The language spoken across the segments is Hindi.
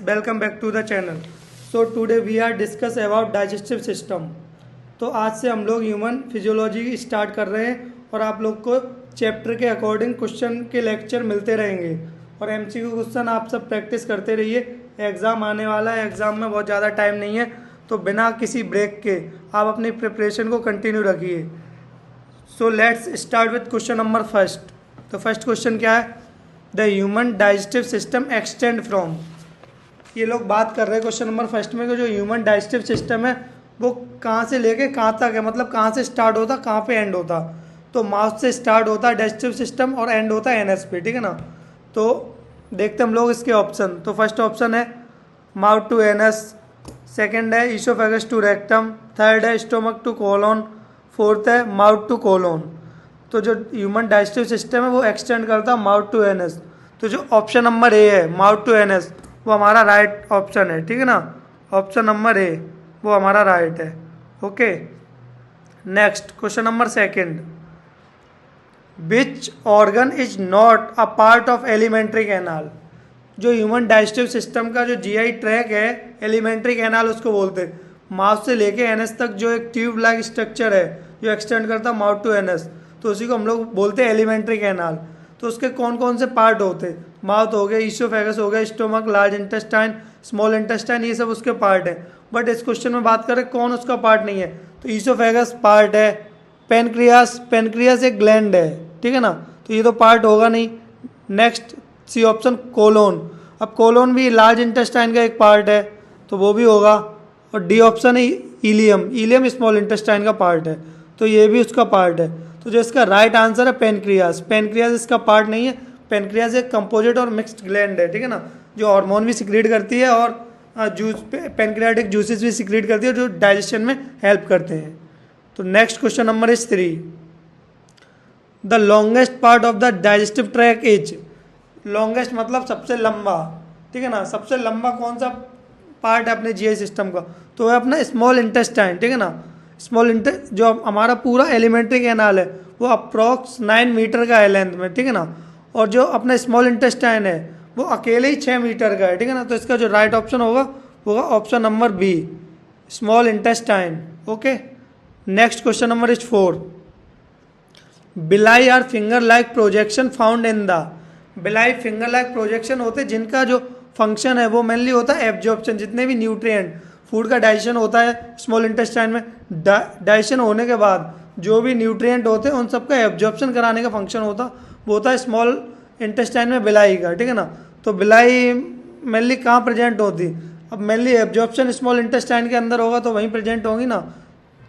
welcome back to the channel. So today we are discuss about digestive system. तो आज से हम लोग ह्यूमन फिजियोलॉजी स्टार्ट कर रहे हैं और आप लोग को चैप्टर के अकॉर्डिंग क्वेश्चन के लेक्चर मिलते रहेंगे और एमसीक्यू क्वेश्चन आप सब प्रैक्टिस करते रहिए। एग्ज़ाम आने वाला है, एग्ज़ाम में बहुत ज़्यादा टाइम नहीं है, तो बिना किसी ब्रेक के आप अपनी प्रिपरेशन को कंटिन्यू रखिए। So let's start with question number first. तो फर्स्ट क्वेश्चन क्या है? The human digestive system extend from. ये लोग बात कर रहे हैं क्वेश्चन नंबर फर्स्ट में कि जो ह्यूमन डाइजेस्टिव सिस्टम है वो कहाँ से लेके कहाँ तक है, मतलब कहाँ से स्टार्ट होता कहाँ पे एंड होता। तो माउथ से स्टार्ट होता है डाइजेस्टिव सिस्टम और एंड होता है एनएस पे, ठीक है ना। तो देखते हम लोग इसके ऑप्शन। तो फर्स्ट ऑप्शन है माउथ टू एनस, सेकेंड है ईसोफेगस टू रेक्टम, थर्ड है स्टोमक टू कोलोन, फोर्थ है माउथ टू कोलोन। तो जो ह्यूमन डाइजेस्टिव सिस्टम है वो एक्सटेंड करता है माउथ टू एनस। तो जो ऑप्शन नंबर ए है माउथ टू एनस वो हमारा राइट ऑप्शन है, ठीक है ना। ऑप्शन नंबर ए वो हमारा राइट है। Okay, next question number second. Which organ is not a part of alimentary canal. जो ह्यूमन डाइजेस्टिव सिस्टम का जो जीआई ट्रैक है, एलिमेंट्री कैनाल उसको बोलते हैं। माउथ से लेके एनएस तक जो एक ट्यूब लाइक स्ट्रक्चर है जो एक्सटेंड करता है माउथ टू एनएस, तो उसी को हम लोग बोलते हैं एलिमेंट्री कैनाल। तो उसके कौन कौन से पार्ट होते हैं? माउथ हो गया, ईसोफेगस हो गया, stomach, large intestine, small intestine, ये सब उसके पार्ट है। बट इस क्वेश्चन में बात करें कौन उसका पार्ट नहीं है, तो ईसोफेगस पार्ट है। पेनक्रियास एक ग्लैंड है, ठीक है ना, तो ये तो पार्ट होगा नहीं। Next C option colon. अब कोलोन भी लार्ज इंटेस्टाइन का एक पार्ट है, तो वो भी होगा। और डी ऑप्शन है इलियम स्मॉल इंटेस्टाइन का पार्ट है, तो ये भी उसका पार्ट है। तो जो इसका राइट आंसर है पेनक्रियास इसका पार्ट नहीं है। पेनक्रियास एक कंपोजिट और मिक्स्ड ग्लैंड है, ठीक है ना, जो हार्मोन भी सिक्रीट करती है और जूस पेनक्रियाटिक जूसेस भी सिक्रीट करती है जो डाइजेशन में हेल्प करते हैं। तो next question number is 3। The longest part of the digestive track is. Longest मतलब सबसे लंबा, ठीक है ना। सबसे लंबा कौन सा पार्ट है अपने जीआई सिस्टम का? तो है अपना स्मॉल इंटेस्टाइन, ठीक है ना। जो हमारा पूरा एलिमेंट्री कैनाल है वो अप्रॉक्स 9 मीटर का है लेंथ में, ठीक है ना। और जो अपना स्मॉल इंटेस्टाइन है वो अकेले ही 6 मीटर का है, ठीक है ना। तो इसका जो राइट ऑप्शन होगा option number B, small intestine. Okay, next question number is 4। Villi are finger like projection found in the. Villi finger like projection होते हैं जिनका जो फंक्शन है वो मेनली होता है एब्जॉर्प्शन। जितने भी न्यूट्रिएंट फूड का डाइजेशन होता है स्मॉल इंटेस्टाइन में, डाइजेशन होने के बाद जो भी न्यूट्रिएंट होते हैं उन सबका एब्जॉर्प्शन कराने का फंक्शन वो होता है स्मॉल इंटेस्टाइन में बिलाई का, ठीक है ना। तो बिलाई मेनली कहाँ प्रेजेंट होती? अब मेनली एब्जॉर्प्शन स्मॉल इंटेस्टाइन के अंदर होगा तो वहीं प्रेजेंट होगी ना।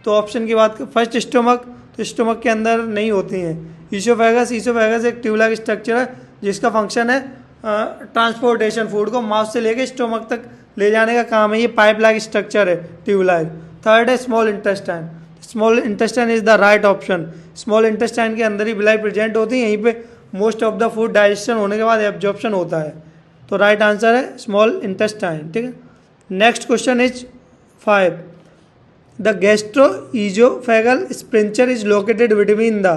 तो ऑप्शन की बात फर्स्ट स्टोमक, तो स्टोमक के अंदर नहीं होती हैं। ईसोफेगस एक ट्यूब लाइक स्ट्रक्चर है जिसका फंक्शन है ट्रांसपोर्टेशन, फूड को माउथ से लेके स्टोमक तक ले जाने का काम है। ये पाइप लाइक स्ट्रक्चर है, ट्यूब लाइक। थर्ड है small intestine. Small intestine is the right option. Small intestine के अंदर ही बिलाई प्रेजेंट होती है, यहीं पे most of the food digestion होने के बाद एब्जॉर्प्शन होता है। तो राइट आंसर है स्मॉल इंटेस्टाइन, ठीक है। Next question is 5। The gastroesophageal sphincter is located between the.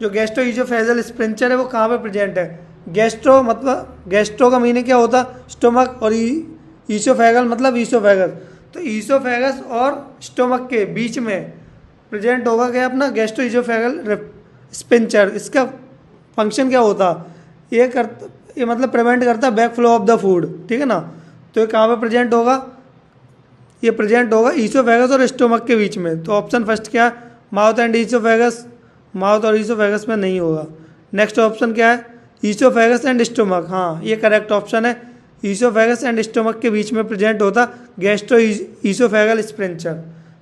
जो गैस्ट्रोइजोफेगल स्पिंचर है वो कहाँ पे प्रेजेंट है? गैस्ट्रो मतलब गैस्ट्रो का मीनिंग क्या होता? स्टोमक, और ईसोफेगल मतलब ईसोफेगस। तो ईसोफेगस और स्टोमक के बीच में प्रेजेंट होगा क्या अपना गैस्ट्रोइजोफेगल स्पिंचर। इसका फंक्शन क्या होता? ये मतलब प्रिवेंट करता है back flow of the food, ठीक है ना। तो ये कहाँ पे प्रेजेंट होगा? ये प्रेजेंट होगा ईसोफेगस और स्टोमक के बीच में। तो ऑप्शन फर्स्ट क्या है? Mouth and oesophagus. माउथ और ईसोफेगस में नहीं होगा। नेक्स्ट ऑप्शन क्या है? Oesophagus and stomach. हाँ, ये करेक्ट ऑप्शन है। ईसोफेगस एंड स्टोमक के बीच में प्रेजेंट होता gastro oesophageal sphincter.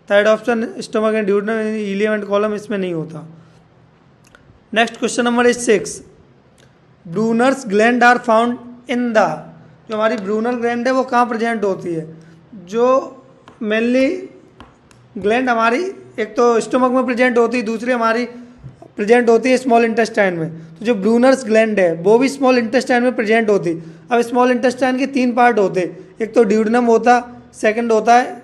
Third option stomach and duodenum, ileum and colon, इसमें नहीं होता। Next question number is 6। Brunner's gland are found in the. जो हमारी ब्रूनर ग्लैंड है वो कहाँ प्रेजेंट होती है? जो मेनली ग्लैंड हमारी एक तो स्टोमक में प्रेजेंट होती है, दूसरी हमारी प्रेजेंट होती है स्मॉल इंटेस्टाइन में। तो जो ब्रूनर्स ग्लैंड है वो भी स्मॉल इंटेस्टाइन में प्रेजेंट होती। अब स्मॉल इंटेस्टाइन के 3 पार्ट होते, एक तो ड्यूडेनम होता, सेकंड होता है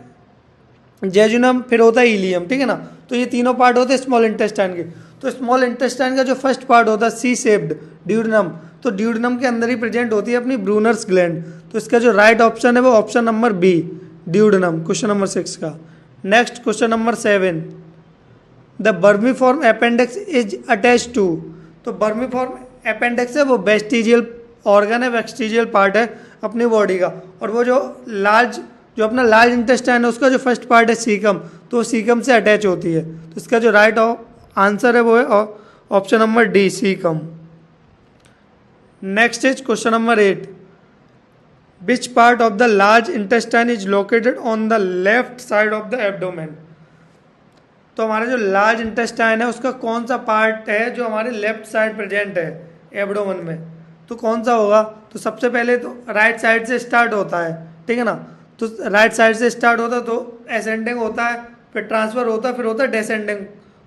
जेजुनम, फिर होता है इलियम, ठीक है ना। तो ये तीनों पार्ट होते हैं स्मॉल इंटेस्टाइन के। तो स्मॉल इंटेस्टाइन का जो फर्स्ट पार्ट होता है सी शेप्ड ड्यूडेनम, तो ड्यूडेनम के अंदर ही प्रेजेंट होती है अपनी ब्रूनर्स ग्लैंड। तो इसका जो राइट ऑप्शन है वो option number B, duodenum, question number 6 का। Next question number 7, the vermiform appendix is attach to. तो बर्मीफॉर्म अपेंडिक्स है वो वेस्टिजियल ऑर्गन है, वेस्टिजियल पार्ट है अपनी बॉडी का, और वो जो अपना लार्ज इंटेस्टाइन है उसका जो फर्स्ट पार्ट है सीकम, तो वो सीकम से अटैच होती है। तो इसका जो राइट आंसर है वो है option number D, caecum. Next is question number 8, which part of the large intestine is located on the left side of the abdomen. तो हमारा जो लार्ज इंटेस्टाइन है उसका कौन सा पार्ट है जो हमारे लेफ्ट साइड प्रेजेंट है एब्डोमेन में, तो कौन सा होगा? तो सबसे पहले तो राइट साइड से स्टार्ट होता है, ठीक है ना। तो राइट साइड से स्टार्ट होता है तो असेंडिंग होता है, फिर ट्रांसफर होता है, फिर होता है डेसेंडिंग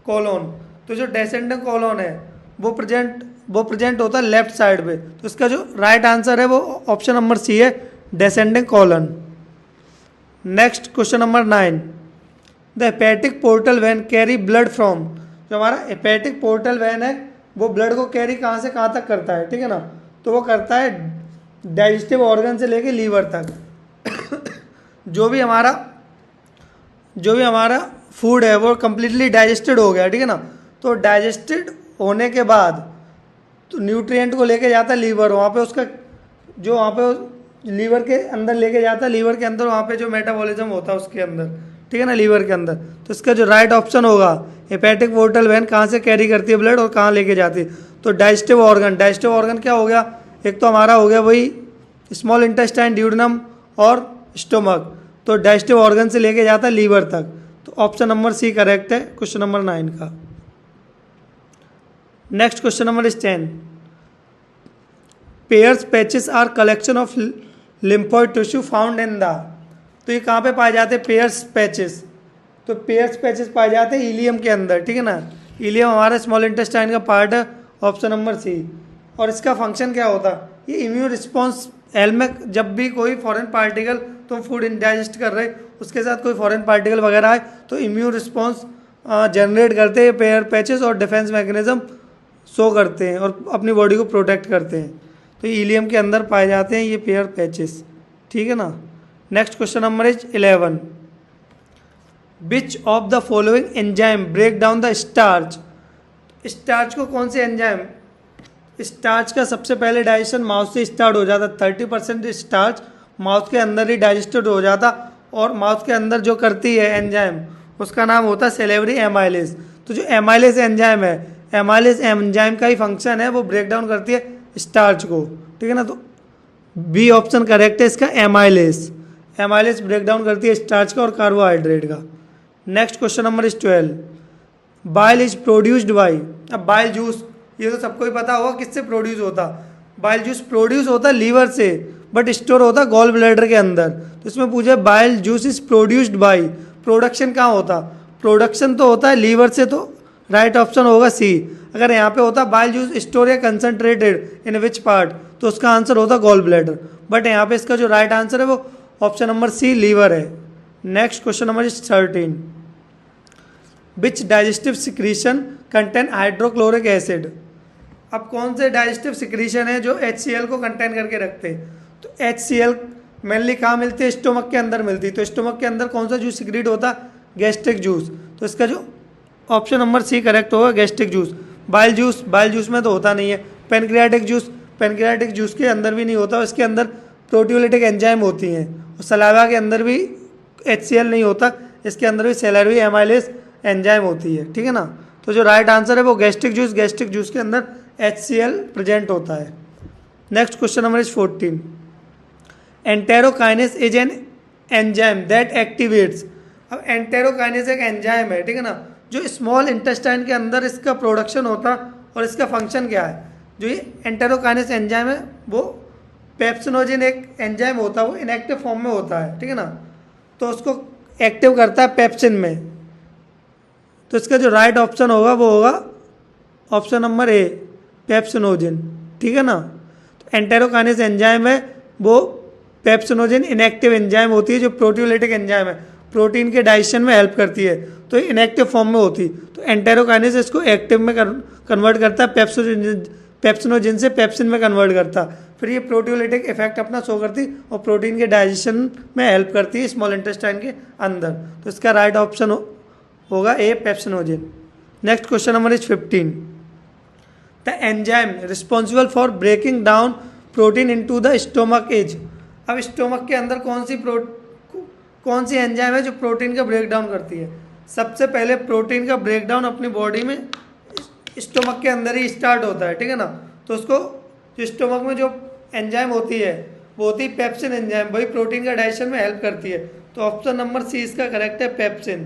कॉलोन। तो जो डेसेंडिंग कॉलोन है वो प्रेजेंट होता है लेफ्ट साइड पे। तो इसका जो राइट आंसर है वो ऑप्शन नंबर सी है, descending colon. Next question number 9, the hepatic portal vein carry blood from. जो हमारा हेपेटिक पोर्टल वैन है वो ब्लड को कैरी कहाँ से कहाँ तक करता है, ठीक है ना। तो वो करता है डाइजेस्टिव ऑर्गन से लेके लीवर तक। जो भी हमारा फूड है वो कम्प्लीटली डाइजेस्टेड हो गया, ठीक है ना। तो डाइजेस्टेड होने के बाद तो न्यूट्रिएंट को लेके जाता है लीवर, वहाँ पे उसका जो वहाँ पे लीवर के अंदर लेके जाता है, लीवर के अंदर वहाँ पे जो मेटाबॉलिज्म होता है उसके अंदर, ठीक है ना, लीवर के अंदर। तो इसका जो राइट ऑप्शन होगा, हेपेटिक पोर्टल वैन कहाँ से कैरी करती है ब्लड और कहाँ लेके जाती है, तो डाइजेस्टिव ऑर्गन क्या हो गया? एक तो हमारा हो गया वही स्मॉल इंटेस्टाइन, ड्यूडेनम और स्टोमक। तो डाइजेस्टिव ऑर्गन से लेके जाता है लीवर तक। तो ऑप्शन नंबर सी करेक्ट है क्वेश्चन नंबर 9 का। Next question number 10, Peyer's patches are collection of lymphoid tissue found in the. तो ये कहाँ पे पाए जाते हैं पेयर्स पैचेस? तो पेयर्स पैचेस पाए जाते हैं इलियम के अंदर, ठीक है ना। इलियम हमारा स्मॉल इंटेस्टाइन का पार्ट है, ऑप्शन नंबर सी। और इसका फंक्शन क्या होता है? ये इम्यून रिस्पॉन्स हेल में जब भी कोई फॉरेन पार्टिकल तुम फूड इंडाइजेस्ट कर रहे उसके साथ कोई फॉरेन पार्टिकल वगैरह आए तो इम्यून रिस्पॉन्स जनरेट करते हैं पेयर पैचेस, और डिफेंस मैकेनिज्म शो करते हैं और अपनी बॉडी को प्रोटेक्ट करते हैं। तो इलियम के अंदर पाए जाते हैं ये पेयर पैचेस, ठीक है ना। Next question number is 11, which of the following enzyme break down the starch. Starch को कौन से एंजाइम? स्टार्च का सबसे पहले डाइजेशन माउथ से स्टार्ट हो जाता, 30% स्टार्च माउथ के अंदर ही डाइजेस्टेड हो जाता, और माउथ के अंदर जो करती है एंजाइम उसका नाम होता है सेलेवरी एमाइलेज। तो जो एमाइलेज एंजाइम है, एमाइलेज एंजाइम का ही फंक्शन है, वो ब्रेक डाउन करती है स्टार्च को, ठीक है ना। तो बी ऑप्शन करेक्ट है इसका, एमाइलेज ब्रेक डाउन करती है स्टार्च का और कार्बोहाइड्रेट का। Next question number is 12, bile is produced by. अब बाइल जूस ये तो सबको ही पता होगा किससे प्रोड्यूस होता। बाइल जूस प्रोड्यूस होता लीवर से, बट स्टोर होता गॉल ब्लैडर के अंदर। तो इसमें पूछे bile juice is produced by, production कहाँ होता? प्रोडक्शन तो होता है लीवर से, तो राइट ऑप्शन होगा सी। अगर यहाँ पे होता बाइल जूस स्टोर या कंसनट्रेटेड इन विच पार्ट, तो उसका आंसर होता गॉल ब्लैडर, बट यहाँ पे इसका जो राइट आंसर है वो ऑप्शन नंबर सी, लीवर है। Next question number is 13, which digestive secretion contain hydrochloric acid. अब कौन से डाइजेस्टिव सिक्रीशन है जो HCl को कंटेन करके रखते हैं? तो HCl मेनली कहाँ मिलती है? स्टोमक के अंदर मिलती है। तो स्टोमक के अंदर कौन सा जूस सिक्रीट होता? Gastric juice. तो इसका जो ऑप्शन नंबर सी करेक्ट होगा, गैस्ट्रिक जूस। बाइल जूस में तो होता नहीं है। पेनक्रियाटिक जूस के अंदर भी नहीं होता, इसके अंदर प्रोटियोलिटिक एंजाइम होती हैं। और सलावा के अंदर भी HCl नहीं होता, इसके अंदर भी सेलेवरी एमाइलेज एंजाइम होती है, ठीक है ना। तो जो राइट आंसर है वो गैस्ट्रिक जूस के अंदर HCl प्रेजेंट होता है। Next question number is 14, enterokinase is an enzyme that activates. अब एंटेरोकाइनेस एक एंजाइम है, ठीक है ना, जो स्मॉल इंटेस्टाइन के अंदर इसका प्रोडक्शन होता और इसका फंक्शन क्या है? जो ये एंटेरोकाइनेस एंजाइम है वो पेप्सिनोजेन एक एंजाइम होता है, वो इनएक्टिव फॉर्म में होता है, ठीक है ना। तो उसको एक्टिव करता है पेप्सिन में। तो इसका जो राइट ऑप्शन होगा वो होगा ऑप्शन नंबर ए, पेप्सिनोजेन, ठीक है ना। तो एंटेरोकाइनेस एंजाइम है वो पेप्सिनोजेन इनएक्टिव एंजाइम होती है, जो प्रोटियोलिटिक एंजाइम है, प्रोटीन के डाइजेशन में हेल्प करती है, तो इनएक्टिव फॉर्म में होती है। तो एंटेरोकाइनेस इसको एक्टिव में कन्वर्ट करता है पेप्सिनोजन से पेप्सिन में कन्वर्ट करता। फिर ये प्रोटियोलिटिक इफेक्ट अपना शो करती और प्रोटीन के डाइजेशन में हेल्प करती है स्मॉल इंटेस्टाइन के अंदर। तो इसका राइट ऑप्शन होगा A, pepsinogen. Next question number is 15। The enzyme responsible for breaking down protein into the stomach is. अब स्टोमक के अंदर कौन सी एंजाइम है जो प्रोटीन का ब्रेक डाउन करती है? सबसे पहले प्रोटीन का ब्रेक डाउन अपनी बॉडी में स्टोमक के अंदर ही स्टार्ट होता है, ठीक है ना। तो उसको जो स्टोमक में जो एंजाइम होती है वो होती है पेप्सिन एंजाइम, वही प्रोटीन का डाइजेशन में हेल्प करती है। तो ऑप्शन नंबर सी इसका करेक्ट है, पेप्सिन।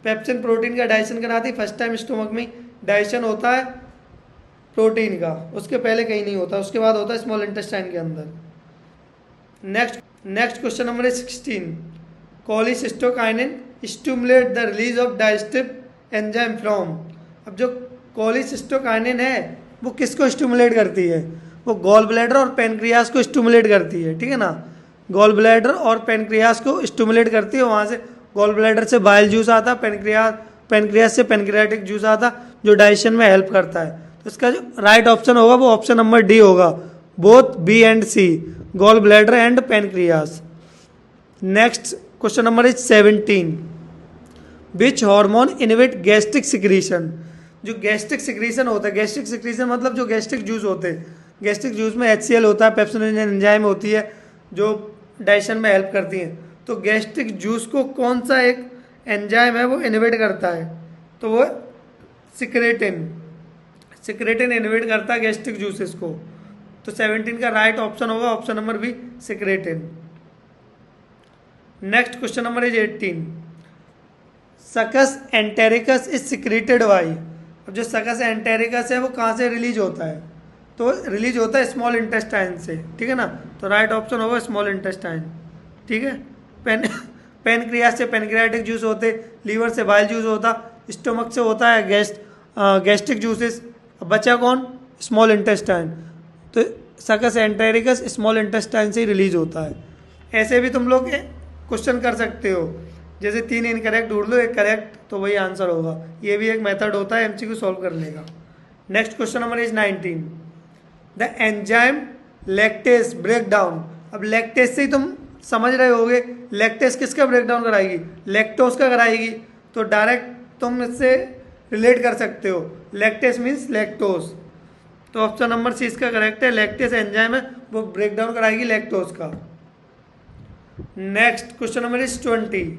पेप्सिन प्रोटीन का डाइजेशन कराती है। फर्स्ट टाइम स्टोमक में डाइजेशन होता है प्रोटीन का, उसके पहले कहीं नहीं होता, उसके बाद होता है स्मॉल इंटेस्टाइन के अंदर। Next question number 16। Cholecystokinin stimulate the release of digestive enzyme from. अब जो कोलिसिस्टोकाइनिन है वो किसको स्टिमुलेट करती है? वो गॉल ब्लैडर और पेनक्रियास को स्टिमुलेट करती है, ठीक है ना। गॉल ब्लैडर और पेनक्रियास को स्टिमुलेट करती है। वहाँ से गॉल ब्लैडर से बाइल जूस आता, पेनक्रियास से पेनक्रियाटिक जूस आता जो डाइजेशन में हेल्प करता है। तो इसका जो राइट ऑप्शन होगा वो ऑप्शन नंबर डी होगा, both B and C, gall bladder and pancreas. Next question number is 17। Which hormone inhibit gastric secretion. जो गैस्ट्रिक सिक्रीशन होता है, गैस्ट्रिक सिक्रीशन मतलब जो गैस्ट्रिक जूस होते हैं, गैस्ट्रिक जूस में HCl होता है, पेप्सिनोजन एंजाइम होती है जो डाइजेशन में हेल्प करती हैं। तो गैस्ट्रिक जूस को कौन सा एक एंजाइम है वो इनहिबिट करता है? तो वो सिक्रेटिन इनहिबिट करता है गैस्ट्रिक जूसेस को। तो 17 का राइट ऑप्शन होगा option number B, secretin. Next question number is 18। Succus entericus is secreted by. अब जो सकस एंटेरिकस है वो कहाँ से रिलीज होता है? तो रिलीज होता है स्मॉल इंटेस्टाइन से, ठीक है ना। तो राइट ऑप्शन होगा स्मॉल इंटेस्टाइन, ठीक है। पेनक्रियास से पेनक्रियाटिक जूस होते, लीवर से बाइल जूस होता, स्टोमक से होता है गैस्ट्रिक जूसेस। अब बचा कौन? Small intestine. तो सकस एंटेरिकस स्मॉल इंटेस्टाइन से ही रिलीज होता है। ऐसे भी तुम लोग क्वेश्चन कर सकते हो, जैसे 3 इनकरेक्ट ढूंढ लो, 1 करेक्ट, तो वही आंसर होगा। ये भी एक मेथड होता है MCQ सॉल्व करने का। Next question number is 19। The enzyme lactase break down. अब लैक्टेस से ही तुम समझ रहे होगे, लैक्टेस किसका ब्रेक डाउन कराएगी? लैक्टोज का कराएगी। तो डायरेक्ट तुम इससे रिलेट कर सकते हो, लैक्टेस मीन्स लैक्टोज। तो ऑप्शन नंबर सी इसका करेक्ट है, लैक्टेस एंजाइम है वो ब्रेक डाउन कराएगी लैक्टोज का। Next question number is 20।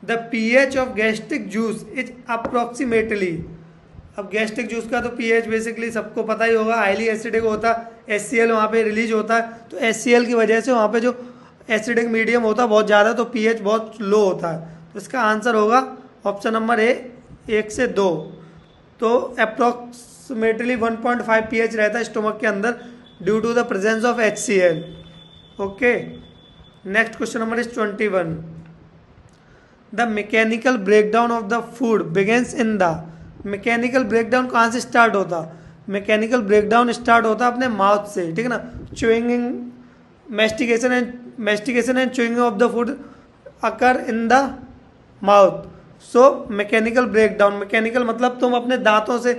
The pH of gastric juice is approximately. अब गैस्ट्रिक जूस का तो pH बेसिकली सबको पता ही होगा, हाईली एसिडिक होता है, HCl वहाँ पे रिलीज होता है। तो HCl की वजह से वहाँ पे जो एसिडिक मीडियम होता है बहुत ज़्यादा, तो pH बहुत लो होता है। तो इसका आंसर होगा ऑप्शन नंबर ए, 1 से 2। तो अप्रोक्सीमेटली 1.5 pH रहता है स्टोमक के अंदर due to the presence of HCl। Okay. Next question number is 21। The mechanical breakdown of the food begins in the. Mechanical breakdown कहाँ से स्टार्ट होता? मैकेनिकल ब्रेकडाउन स्टार्ट होता अपने माउथ से, ठीक है ना। Chewing, mastication and chewing of the food occur in the mouth. So mechanical breakdown, mechanical मतलब तुम अपने दांतों से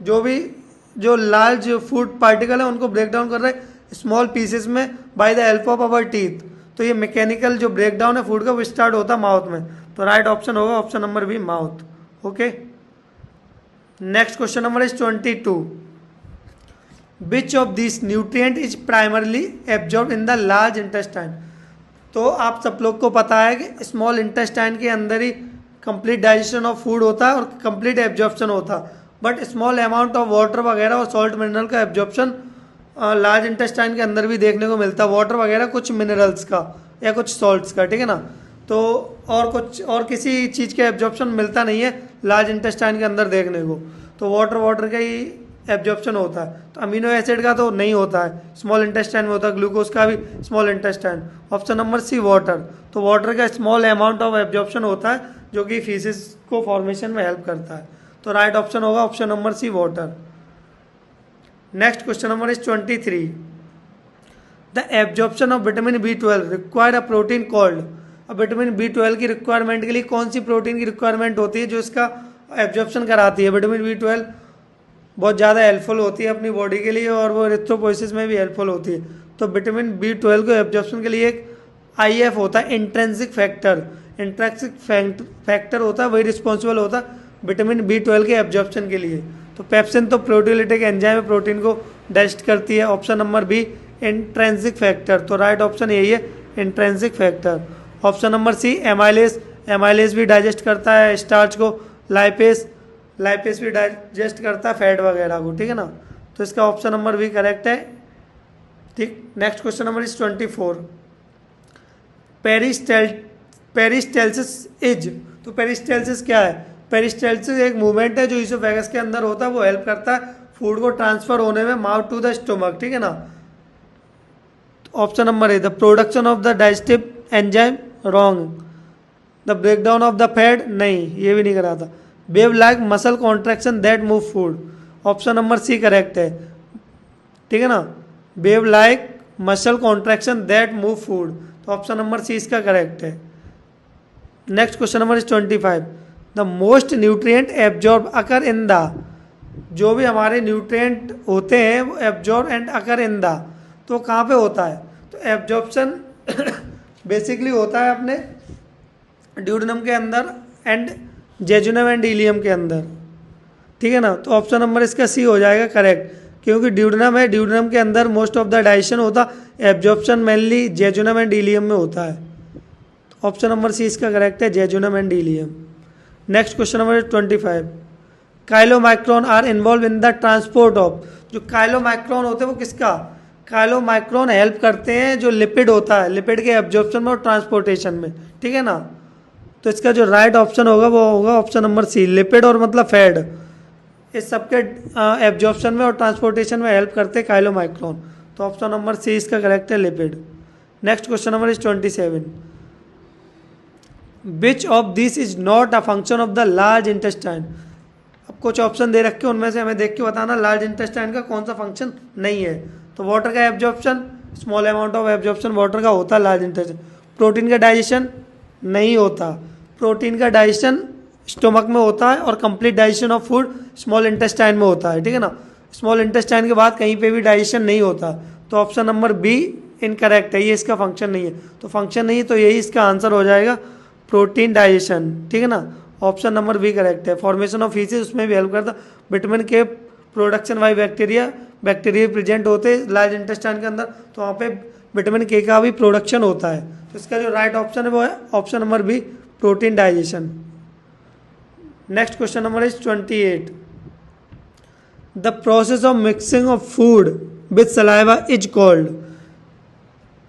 जो लार्ज फूड पार्टिकल है उनको ब्रेक डाउन कर रहे हैं स्मॉल पीसेस में by the help of our teeth. तो ये मैकेनिकल जो ब्रेक डाउन है फूड का वो स्टार्ट होता है माउथ में। तो राइट ऑप्शन होगा option number B, mouth. Okay. Next question number is 22। Which of this nutrient is primarily absorb in the large intestine. तो आप सब लोग को पता है कि स्मॉल इंटेस्टाइन के अंदर ही कंप्लीट डाइजेशन ऑफ फूड होता है और कंप्लीट एब्जॉर्प्शन होता है, but small amount of water वगैरह और सॉल्ट मिनरल का एब्जॉर्प्शन लार्ज इंटेस्टाइन के अंदर भी देखने को मिलता है। वाटर वगैरह कुछ मिनरल्स का या कुछ सॉल्ट्स का, ठीक है ना। तो और किसी चीज़ का एब्जॉर्प्शन मिलता नहीं है लार्ज इंटेस्टाइन के अंदर देखने को। तो वाटर का ही एब्जॉर्प्शन होता है। तो अमीनो एसिड का तो नहीं होता है, स्मॉल इंटेस्टाइन में होता है, ग्लूकोज का भी small intestine. Option number C, water. तो वाटर का स्मॉल अमाउंट ऑफ एब्जॉर्प्शन होता है जो कि फीसिस को फॉर्मेशन में हेल्प करता है। तो राइट ऑप्शन होगा option number C, water. Next question number is 23। The absorption of vitamin B12 required a protein called. अब विटामिन B12 की रिक्वायरमेंट के लिए कौन सी प्रोटीन की रिक्वायरमेंट होती है जो इसका एब्जॉर्प्शन कराती है? विटामिन B12 बहुत ज़्यादा हेल्पफुल होती है अपनी बॉडी के लिए और वो इरिथ्रोपोइसिस में भी हेल्पफुल होती है। तो विटामिन B12 को एब्जॉर्प्शन के लिए एक IF होता है, इंट्रेंसिक फैक्टर। इंट्रेंसिक फैक्टर होता है, वही रिस्पॉन्सिबल होता है विटामिन B12 के एब्जॉर्प्शन के लिए। तो पेप्सिन तो प्रोटीओलिटिक एंजाइम है, प्रोटीन को डाइजेस्ट करती है। Option number B intrinsic factor, तो राइट ऑप्शन यही है, intrinsic factor. Option number C amylase, amylase भी डाइजेस्ट करता है स्टार्च को। लाइपेस, लाइपेस भी डाइजेस्ट करता है फैट वगैरह को, ठीक है ना। तो इसका ऑप्शन नंबर बी करेक्ट है, ठीक। Next question number is 24। Peristalsis is, तो पेरिस्टेल्सिस क्या है? पेरिस्टेल्सिस एक मूवमेंट है जो ईसोफेगस के अंदर होता है, वो हेल्प करता है फूड को ट्रांसफर होने में माउथ टू द स्टोमक, ठीक है ना। Option number A the production of the digestive enzyme, wrong. The breakdown of the fat, नहीं, ये भी नहीं करा था। Wave like muscle contraction that move food, option number C correct है, ठीक है ना। Wave like muscle contraction that move food, तो ऑप्शन नंबर सी इसका करेक्ट है। Next question number is 25। The most nutrient absorb occur in the, जो भी हमारे न्यूट्रिएंट होते हैं वो absorb and occur in the, तो कहाँ पे होता है? तो एब्जॉर्प्शन बेसिकली होता है अपने ड्यूडेनम के अंदर एंड जेजुनम एंड इलियम के अंदर, ठीक है ना। तो ऑप्शन नंबर इसका सी हो जाएगा करेक्ट, क्योंकि ड्यूडेनम है, ड्यूडेनम के अंदर मोस्ट ऑफ द डाइजेशन होता, absorption mainly jejunum and ileum में होता है। ऑप्शन नंबर सी इसका करेक्ट है, jejunum and ileum. Next question number 25। Chylomicron are involve in the transport of, जो काइलोमाइक्रोन होते हैं वो किसका? काइलोमाइक्रोन हेल्प करते हैं जो लिपिड होता है, लिपिड के एब्जॉर्प्शन में और ट्रांसपोर्टेशन में, ठीक है ना। तो इसका जो राइट ऑप्शन होगा वो होगा ऑप्शन नंबर सी, लिपिड और मतलब फैट, इस सबके एब्जॉर्प्शन में और ट्रांसपोर्टेशन में हेल्प करते हैं काइलोमाइक्रोन। तो ऑप्शन नंबर सी इसका करेक्ट है, lipid. Next question number is 27। Which of this is not a function of the large intestine. अब कुछ ऑप्शन दे रखे, उनमें से हमें देख के बताना लार्ज इंटेस्टाइन का कौन सा फंक्शन नहीं है। तो वाटर का absorption, small amount of absorption water का होता है लार्ज इंटेस्टाइन। प्रोटीन का डाइजेशन नहीं होता, प्रोटीन का डाइजेशन स्टोमक में होता है और complete digestion of food small intestine में होता है, ठीक है ना। स्मॉल इंटेस्टाइन के बाद कहीं पे भी डाइजेशन नहीं होता। तो ऑप्शन नंबर बी इनकरेक्ट है, ये इसका फंक्शन नहीं है। तो फंक्शन नहीं है तो यही इसका आंसर हो जाएगा, प्रोटीन डाइजेशन, ठीक है ना। ऑप्शन नंबर बी करेक्ट है। फॉर्मेशन ऑफ फीसेस उसमें भी हेल्प करता, विटामिन के production by bacteria, bacteria present होते लार्ज इंटेस्टाइन के अंदर, तो वहाँ पे विटामिन के का भी प्रोडक्शन होता है। तो इसका जो राइट ऑप्शन है वो है option number B, protein digestion. Next question number is 28। The process of mixing of food with saliva is called,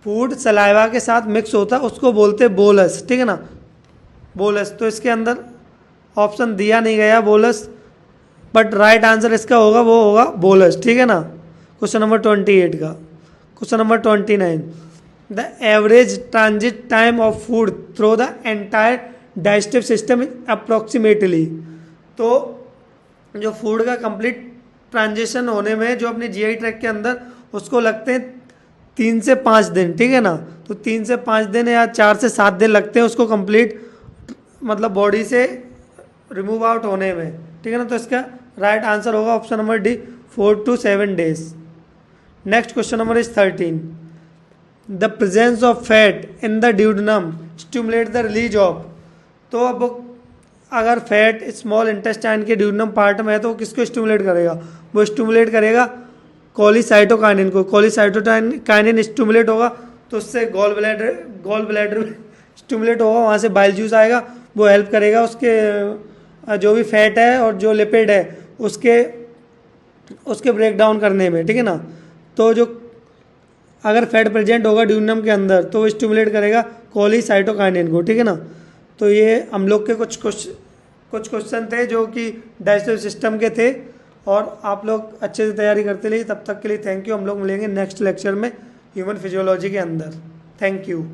food saliva के साथ मिक्स होता है उसको बोलते हैं बोलस, ठीक है ना, बोलस। तो इसके अंदर ऑप्शन दिया नहीं गया बोलस, बट राइट आंसर इसका होगा वो होगा बोलस, ठीक है ना। क्वेश्चन नंबर 28 का। Question number 29। The average transit time of food through the entire digestive system is approximately, तो जो फूड का कंप्लीट ट्रांजिशन होने में जो अपने जीआई ट्रैक्ट के अंदर उसको लगते हैं 3 से 5 दिन, ठीक है ना। तो 3 से 5 दिन या 4 से 7 दिन लगते हैं उसको कंप्लीट मतलब बॉडी से रिमूव आउट होने में, ठीक है ना। तो इसका राइट आंसर होगा option number D, 4 to 7 days। Next question number is 13। The presence of fat in the duodenum stimulate the release of, तो अब अगर फैट स्मॉल इंटेस्टाइन के ड्यूडेनम पार्ट में है तो वो किसको स्टिमुलेट करेगा? वो स्टिमुलेट करेगा कोलिसाइटोकाइनिन को। कोलिसाइटोकाइनिन स्टिमुलेट होगा तो उससे गॉल ब्लैडर स्टिमुलेट होगा, वहाँ से बाइल जूस आएगा, वो हेल्प करेगा उसके जो भी फैट है और जो लिपिड है उसके ब्रेक डाउन करने में, ठीक है ना। तो जो अगर फैट प्रेजेंट होगा ड्यूडेनम के अंदर तो वो स्टिमुलेट करेगा कोलिसाइटोकाइनिन को, ठीक है ना। तो ये हम लोग के कुछ क्वेश्चन थे जो कि डाइजेस्टिव सिस्टम के थे, और आप लोग अच्छे से तैयारी करते रहिए। तब तक के लिए थैंक यू। हम लोग मिलेंगे नेक्स्ट लेक्चर में ह्यूमन फिजियोलॉजी के अंदर। Thank you.